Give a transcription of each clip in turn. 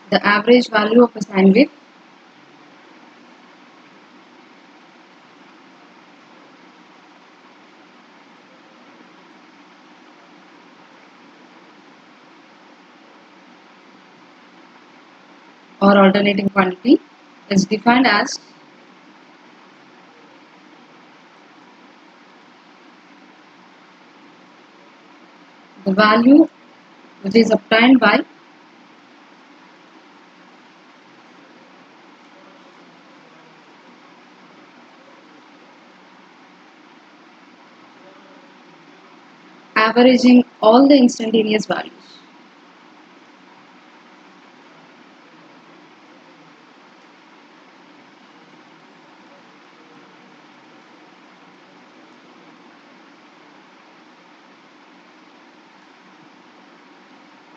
the average value of a sine wave or alternating quantity is defined as the value which is obtained by averaging all the instantaneous values.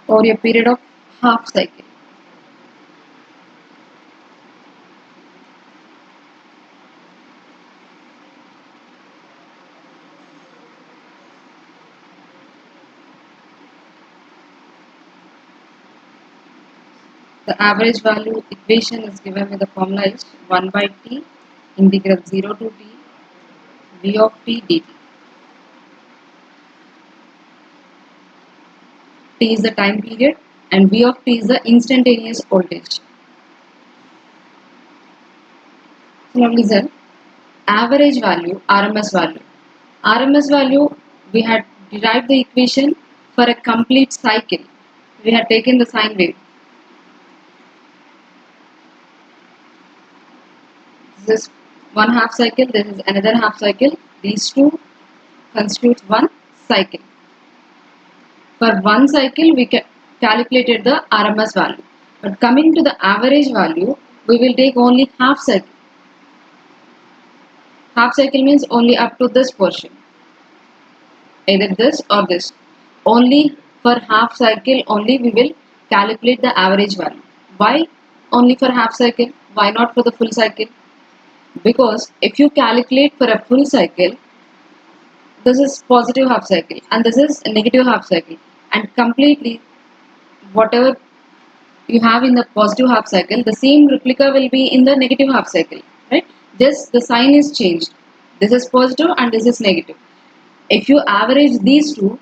Over a period of half cycle. The average value equation is given with the formula is 1 by t integral 0 to t v of t dt. T is the time period and v of t is the instantaneous voltage. So now listen, average value, RMS value. RMS value, we had derived the equation for a complete cycle. We had taken the sine wave. This is one half cycle, this is another half cycle. These two constitute one cycle. For one cycle, we calculated the RMS value. But coming to the average value, we will take only half cycle. Half cycle means only up to this portion. Either this or this. Only for half cycle only we will calculate the average value. Why only for half cycle? Why not for the full cycle? Because if you calculate for a full cycle, this is positive half cycle and this is a negative half cycle, and completely whatever you have in the positive half cycle, the same replica will be in the negative half cycle, right? Just the sign is changed. This is positive and this is negative. If you average these two,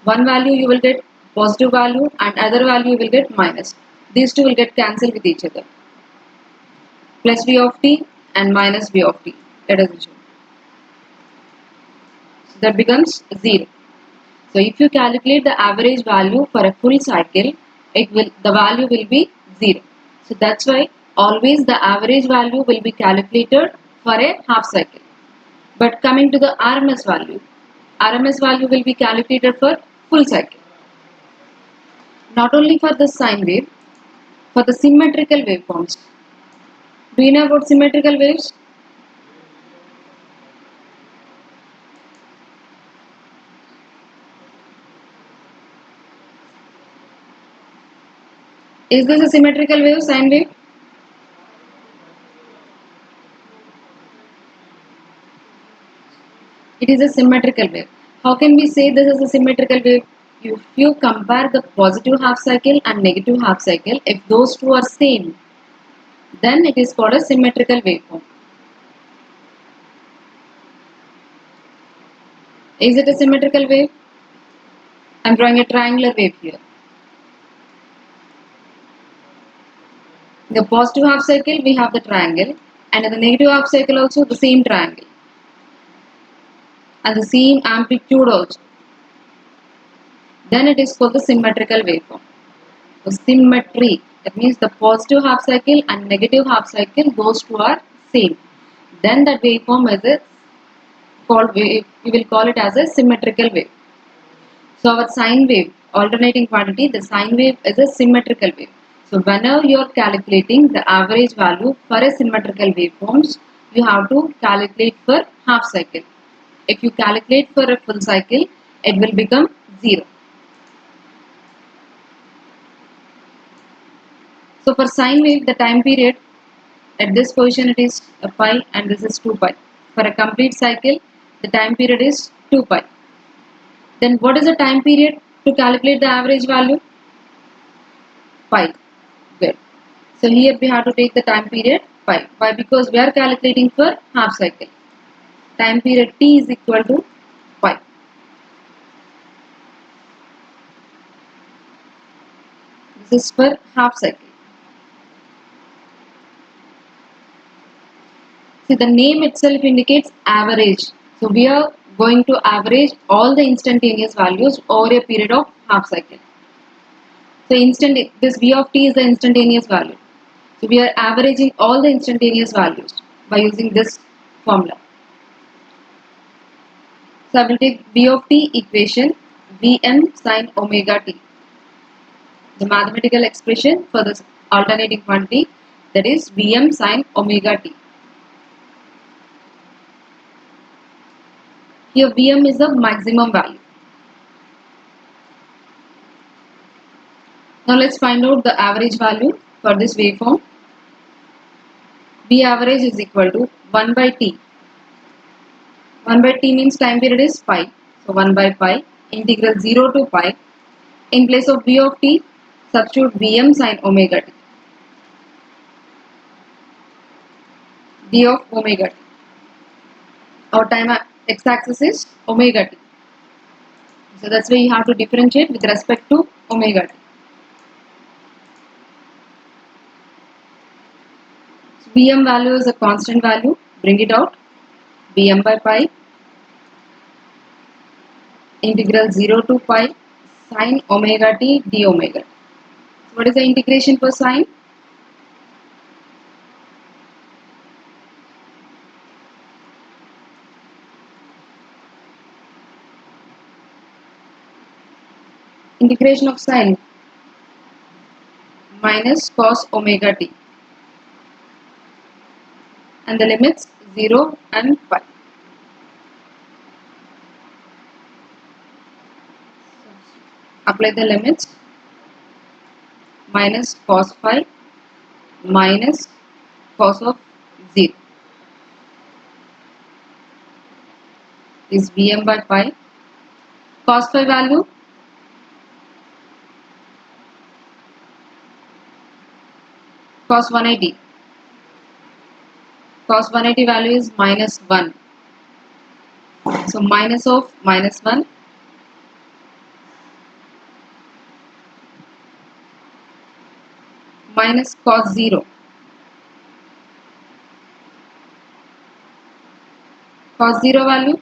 one value you will get positive value and other value you will get minus. These two will get cancelled with each other. Plus v of t and minus v of t. Let us assume. So that becomes 0. So if you calculate the average value for a full cycle, the value will be 0. So that's why always the average value will be calculated for a half cycle. But coming to the RMS value will be calculated for full cycle. Not only for the sine wave, for the symmetrical waveforms. Do you know about symmetrical waves? Is this a symmetrical wave, sine wave? It is a symmetrical wave. How can we say this is a symmetrical wave? If you compare the positive half cycle and negative half cycle, if those two are same, then it is called a symmetrical waveform. Is it a symmetrical wave? I am drawing a triangular wave here. In the positive half cycle, we have the triangle, and in the negative half cycle also the same triangle and the same amplitude also. Then it is called the symmetrical waveform. The symmetry, that means the positive half cycle and negative half cycle, those two are same. Then that waveform is called wave, we will call it as a symmetrical wave. So our sine wave, alternating quantity, the sine wave is a symmetrical wave. So whenever you are calculating the average value for a symmetrical waveforms, you have to calculate for half cycle. If you calculate for a full cycle, it will become 0. So for sine wave, the time period at this position it is pi and this is 2 pi. For a complete cycle, the time period is 2 pi. Then what is the time period to calculate the average value? Pi. Good. So here we have to take the time period pi. Why? Because we are calculating for half cycle. Time period t is equal to pi. This is for half cycle. See, the name itself indicates average. So we are going to average all the instantaneous values over a period of half cycle. So this v of t is the instantaneous value. So we are averaging all the instantaneous values by using this formula. So I will take v of t equation Vm sin omega t. The mathematical expression for this alternating quantity, that is Vm sin omega t. Here Vm is the maximum value. Now let's find out the average value for this waveform. V average is equal to 1 by t. 1 by t means time period is pi. So 1 by pi integral 0 to pi. In place of v of t, substitute Vm sin omega t. D of omega t. Our time x-axis is omega t. So that's why you have to differentiate with respect to omega t. So Vm value is a constant value. Bring it out. Vm by pi integral 0 to pi sin omega t d omega t. So what is the integration for sine? Integration of sine minus cos omega t, and the limits 0 and pi. Apply the limits. Minus cos phi minus cos of 0 is Vm by pi. Cos phi value cos 180. Cos 180 value is minus 1. So minus of minus 1 minus cos 0. Cos 0 value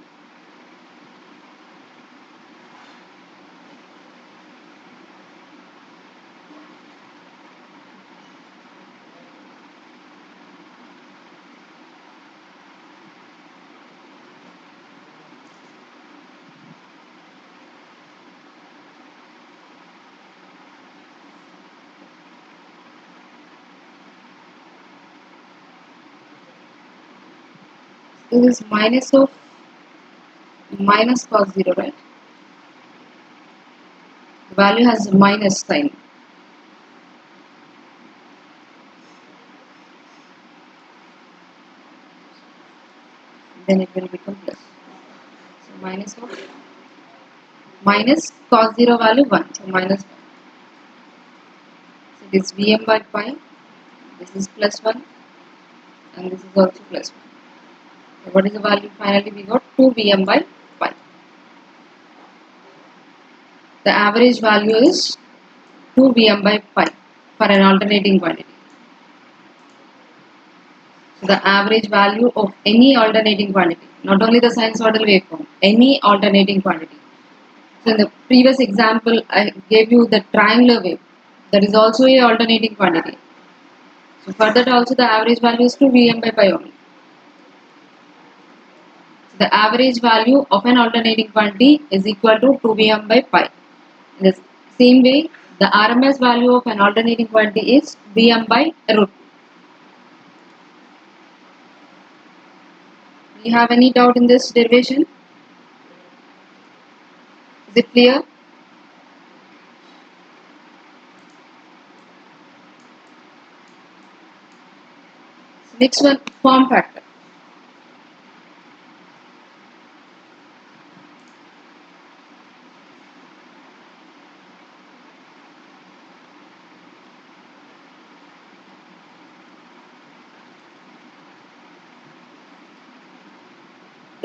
this is minus of minus cos 0, right? The value has a minus sign. Then it will become plus. So minus of minus cos 0 value 1. So minus 1. So it is Vm by pi. This is plus 1 and this is also plus 1. So what is the value? Finally we got 2 Vm by pi. The average value is 2 Vm by pi for an alternating quantity. So the average value of any alternating quantity, not only the sinusoidal waveform, any alternating quantity. So in the previous example, I gave you the triangular wave. That is also a alternating quantity. So for that also the average value is 2 Vm by pi only. So the average value of an alternating quantity is equal to 2 Vm by pi. In the same way, the RMS value of an alternating quantity is Vm by root. Do you have any doubt in this derivation? Is it clear? Next one, form factor.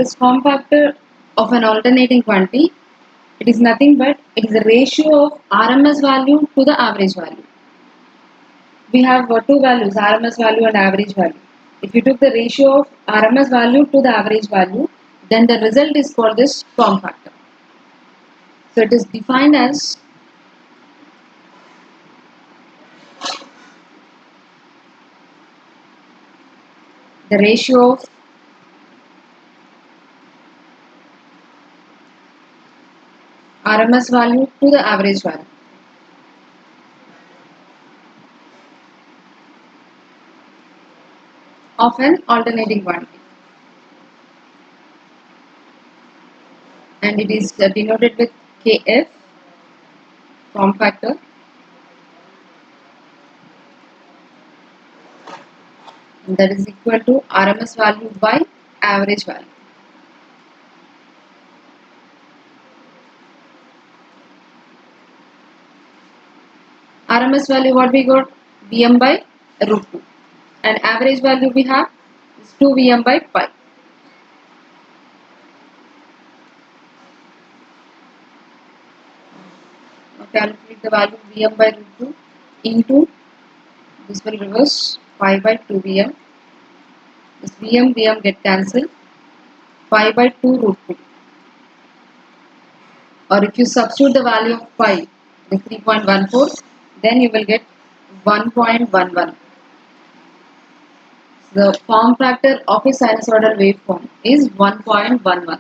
this form factor of an alternating quantity, it is nothing but it is the ratio of RMS value to the average value. We have two values, RMS value and average value. If you took the ratio of RMS value to the average value, then the result is called this form factor. So it is defined as the ratio of RMS value to the average value. Of an alternating quantity, and it is denoted with Kf, form factor, and that is equal to RMS value by average value. RMS value what we got? Vm by root 2, and average value we have is 2 Vm by pi. Now calculate the value Vm by root 2 into, this will reverse, pi by 2 Vm. This Vm get cancelled, pi by 2 root 2. Or if you substitute the value of pi, the 3.14, then you will get 1.11. The form factor of a sinusoidal waveform is 1.11.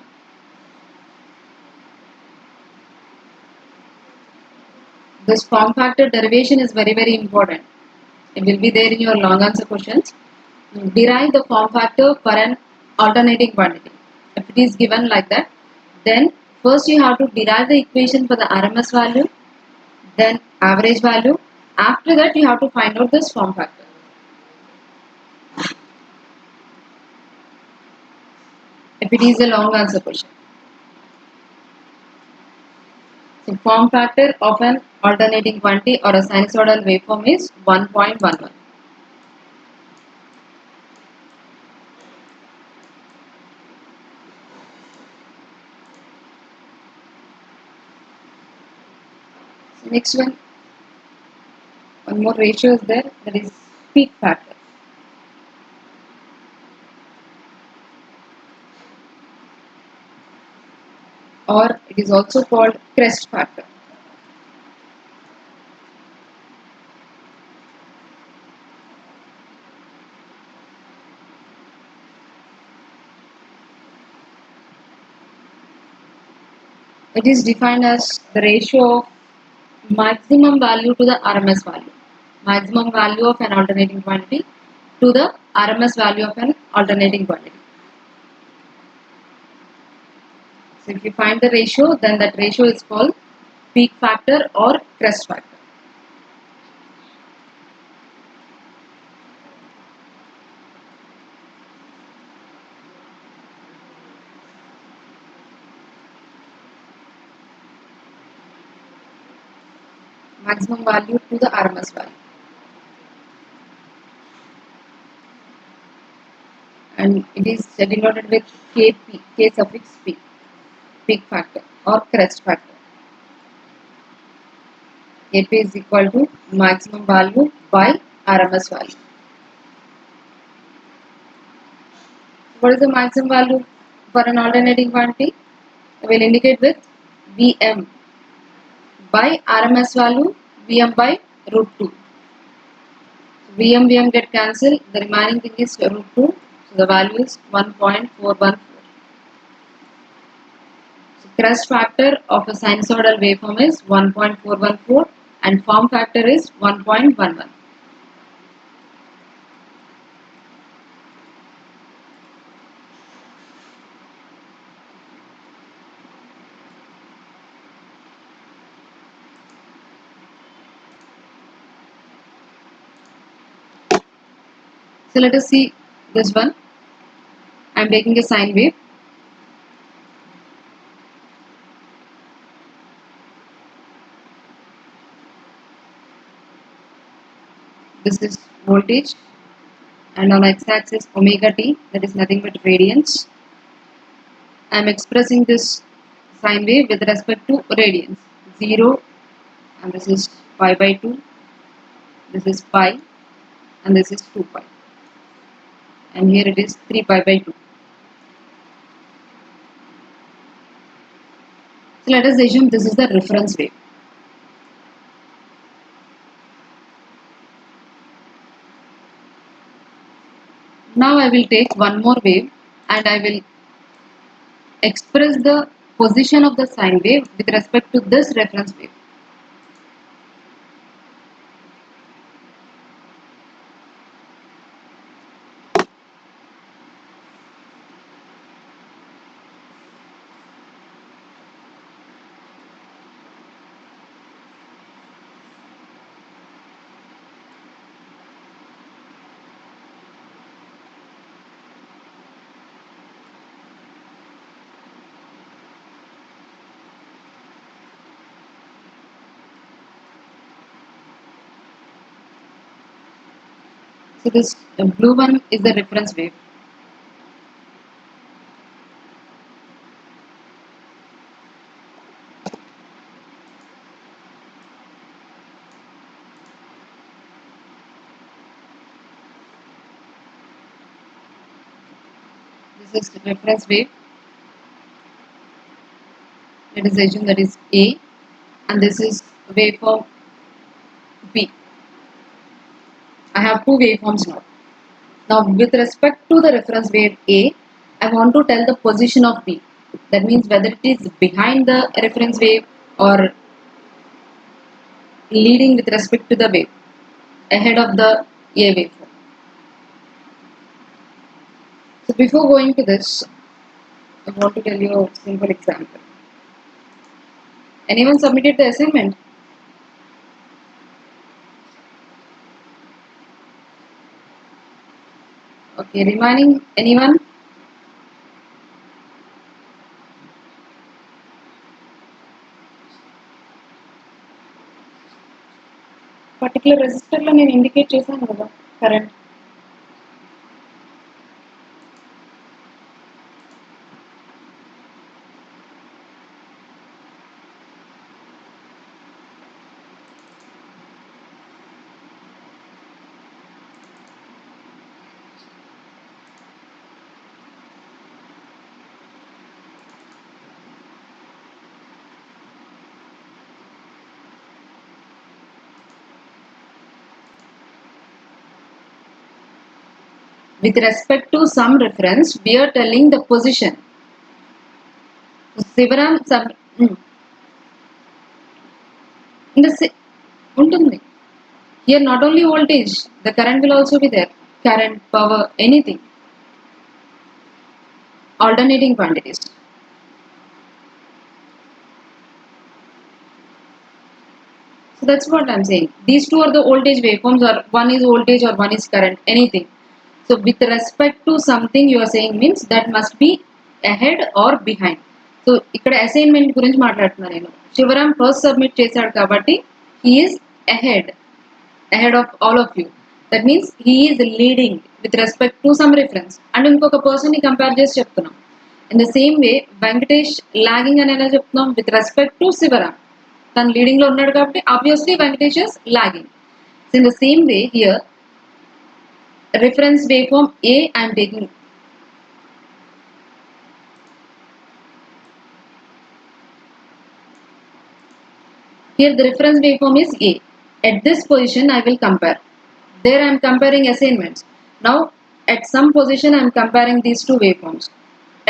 This form factor derivation is very important. It will be there in your long answer questions. Derive the form factor for an alternating quantity. If it is given like that, then first you have to derive the equation for the RMS value, then average value. After that you have to find out this form factor. If it is a long answer question. So form factor of an alternating quantity or a sinusoidal waveform is 1.11. So next one more ratio is there, that is peak factor. Or it is also called crest factor. It is defined as the ratio of maximum value to the RMS value. Maximum value of an alternating quantity to the RMS value of an alternating quantity. So if you find the ratio, then that ratio is called peak factor or crest factor. Maximum value to the RMS value. And it is denoted with Kp, K suffix P, peak factor or crest factor. Kp is equal to maximum value by RMS value. What is the maximum value for an alternating quantity? We will indicate with Vm by RMS value, Vm by root 2. Vm get cancelled, the remaining thing is root 2, so the value is 1.414. So crest factor of a sinusoidal waveform is 1.414 and form factor is 1.11. So let us see this one. I am taking a sine wave. This is voltage, and on x-axis omega t, that is nothing but radians. I am expressing this sine wave with respect to radians. 0, and this is pi by 2, this is pi, and this is 2 pi. And here it is 3 pi by 2. So let us assume this is the reference wave. Now I will take one more wave and I will express the position of the sine wave with respect to this reference wave. So this blue one is the reference wave. This is the reference wave. Let us assume that is A, and this is waveform B. I have two waveforms now. Now with respect to the reference wave A, I want to tell the position of B. That means whether it is behind the reference wave or leading with respect to the wave, ahead of the A waveform. So before going to this, I want to tell you a simple example. Anyone submitted the assignment? Okay, remaining anyone? Particular resistor lo నేను indicate చేశాను కదా current. With respect to some reference, we are telling the position. Sivaram sub in the ఉంటుంది. Here not only voltage, the current will also be there. Current, power, anything. Alternating quantities. So that's what I'm saying. These two are the voltage waveforms, or one is voltage or one is current, anything. So with respect to something you are saying means that must be ahead or behind. So ఇక్కడ assignment గురించి మాట్లాడుతున్నాను నేను. Sivaram first submit చేశాడు కాబట్టి he is ahead of all of you. That means he is leading with respect to some reference. And ఇంకొక person ని compare చేసి చెప్తున్నాం. In the same way, Venkatesh lagging అని ఎలా చెప్తున్నాం with respect to శివరాం. తను లీడింగ్ లో ఉన్నాడు కాబట్టి obviously Venkatesh is lagging. So in the same way here, reference waveform A I am taking. Here the reference waveform is A. At this position I will compare. There I am comparing assignments. Now at some position I am comparing these two waveforms.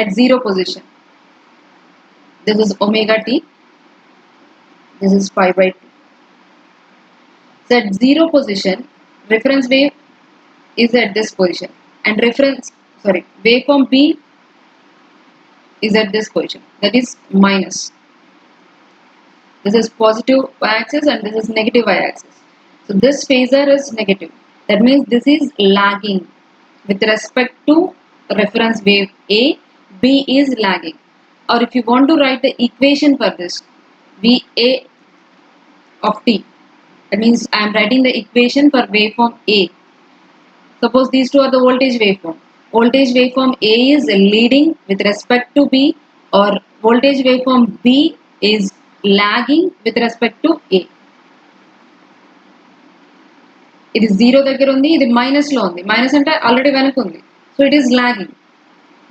At 0 position, this is omega t, this is pi by 2. So at 0 position, reference wave is at this position, and waveform B is at this position, that is minus. This is positive y-axis and this is negative y-axis. So this phasor is negative. That means this is lagging with respect to reference wave A. B is lagging. Or if you want to write the equation for this, VA of t, that means I am writing the equation for waveform A. Suppose these two are the voltage waveform. Voltage waveform A is leading with respect to B, or voltage waveform B is lagging with respect to A. ఇది 0 దగ్గర ఉంది, ఇది minus లో ఉంది. Minus అంటే already వెనక ఉంది. So it is lagging.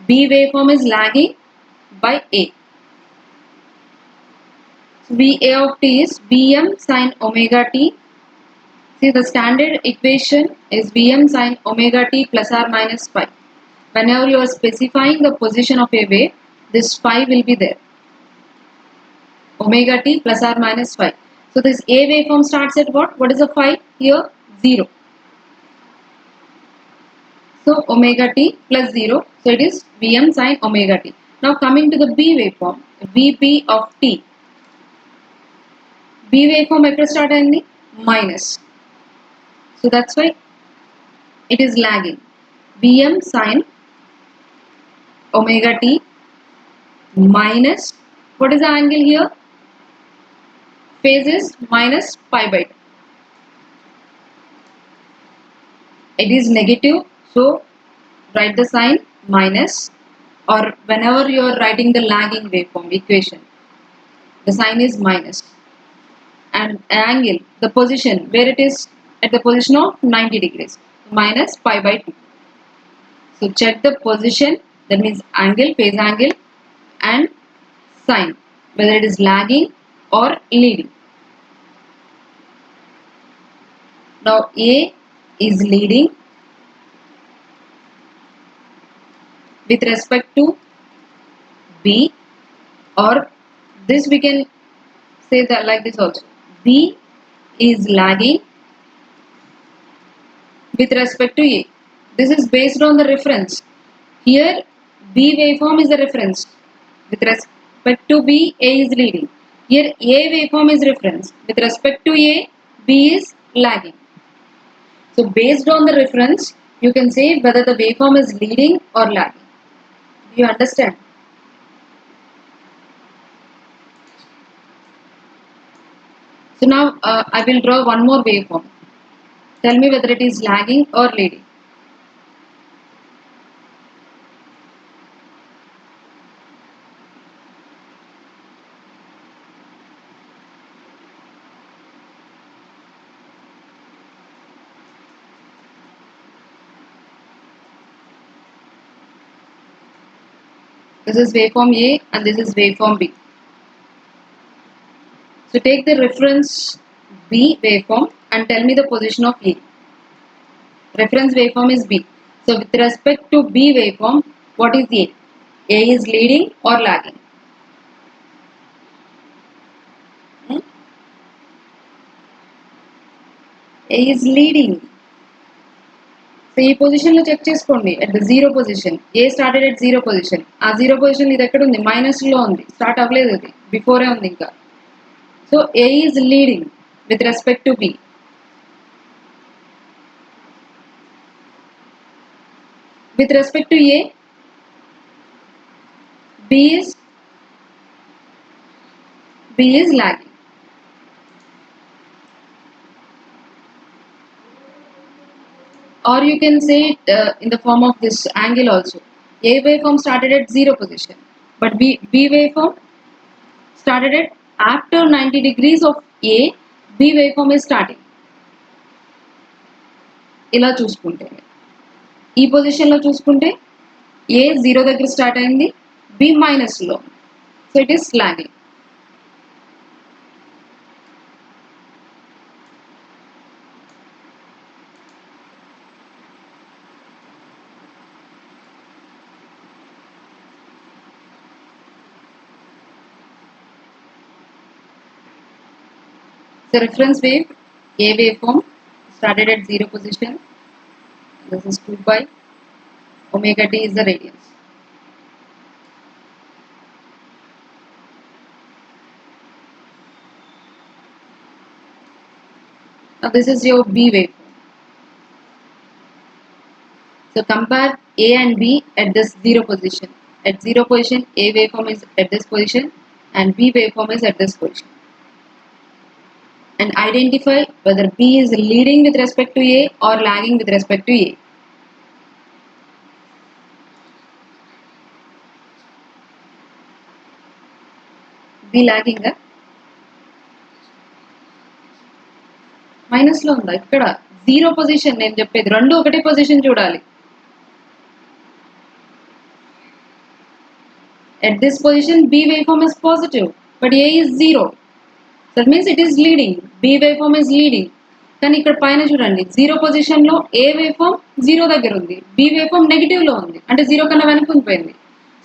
B waveform is lagging by A. So VA of t is Vm sin omega t. See, the standard equation is Vm sin omega t plus or minus phi. Whenever you are specifying the position of a wave, this phi will be there. Omega t plus or minus phi. So this A waveform starts at what? What is the phi here? 0. So omega t plus 0. So it is Vm sin omega t. Now coming to the B waveform, Vp of t. B waveform ekkada start ayindi? Minus. So that's why it is lagging. Vm sin omega t minus, what is the angle here? Phase is minus pi by 2. It is negative, so write the sign minus, or whenever you are writing the lagging waveform equation, the sign is minus. And angle, the position where it is at the position of 90 degrees, minus pi by 2. So check the position, that means angle, phase angle, and sign, whether it is lagging or leading. Now A is leading with respect to B, or this we can say that like this also. B is lagging with respect to A. This is based on the reference. Here B waveform is the reference. With respect to B, A is leading. Here A waveform is reference. With respect to A, B is lagging. So based on the reference, you can say whether the waveform is leading or lagging. Do you understand? So now I will draw one more waveform. Tell me whether it is lagging or leading. This is waveform A and this is waveform B. So take the reference B waveform and tell me the position of A. Reference waveform is B. So with respect to B waveform, what is A? A is leading or lagging? A is leading. So ఈ position లో check చేసుకోండి. at the 0 position, A started at 0 position. ఆ 0 position ఇది ఎక్కడ ఉంది? Minus లో ఉంది, start అవ్వలేదు, అది బిఫోరే ఉంది ఇంకా. So A is leading with respect to B. With respect to A, B is lagging. Or you can say it in the form of this angle also. A waveform started at 0 position, but B waveform started at after 90 degrees of A, B waveform is starting. ఇలా చూసుకుంటే ఈ position లో చూసుకుంటే A 0 దగ్గర start అయింది, B minus లో, so it is lagging. The reference wave, A waveform, started at 0 position. This is 2 pi. Omega t is the radius. Now this is your B waveform. So compare A and B at this 0 position. At 0 position, A waveform is at this position and B waveform is at this position. And identify whether B is leading with respect to A or lagging with respect to A. B lagging minus లో ఉందా ఇక్కడ zero position నేను చెప్పేది రెండు ఒకటే position చూడాలి at this position B waveform is positive but A is 0 that means it is leading B waveform is leading కానీ ఇక్కడ పైన చూడండి జీరో పొజిషన్ లో A waveform 0 దగ్గర ఉంది B waveform నెగటివ్ లో ఉంది అంటే 0 కన్నా వెనక్కి ఉండిపోయింది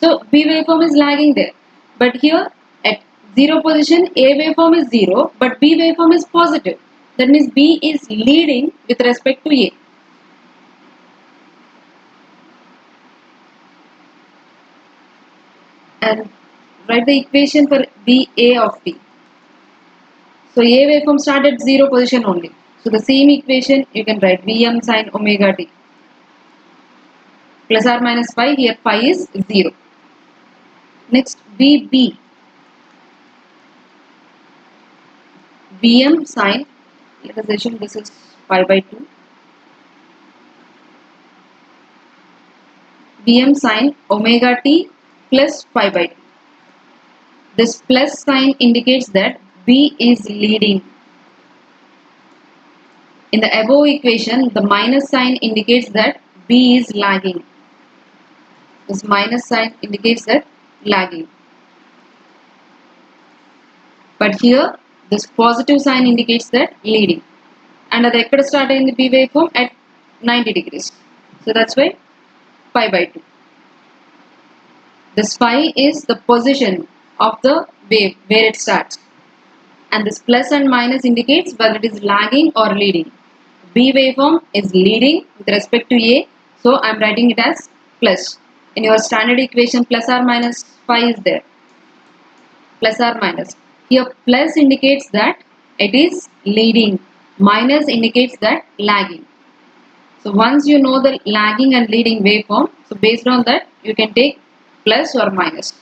so B waveform is lagging there but here at 0 position A waveform is 0 but B waveform is positive that means B is leading with respect to A and write the equation for BA of T. So A waveform start at 0 position only. So the same equation you can write Vm sin omega t plus or minus phi. Here phi is 0. Next VB. Vm sin, let us assume this is pi by 2. Vm sin omega t plus pi by 2. This plus sign indicates that B is leading. In the above equation, the minus sign indicates that B is lagging. This minus sign indicates that lagging. But here, this positive sign indicates that leading. And at the start in the B waveform at 90 degrees. So that's why pi by 2. This phi is the position of the wave where it starts. And this plus and minus indicates whether it is lagging or leading. B waveform is leading with respect to A, so I am writing it as plus. In your standard equation, plus or minus phi is there. Plus or minus. Here plus indicates that it is leading, minus indicates that lagging. So once you know the lagging and leading waveform, so based on that you can take plus or minus.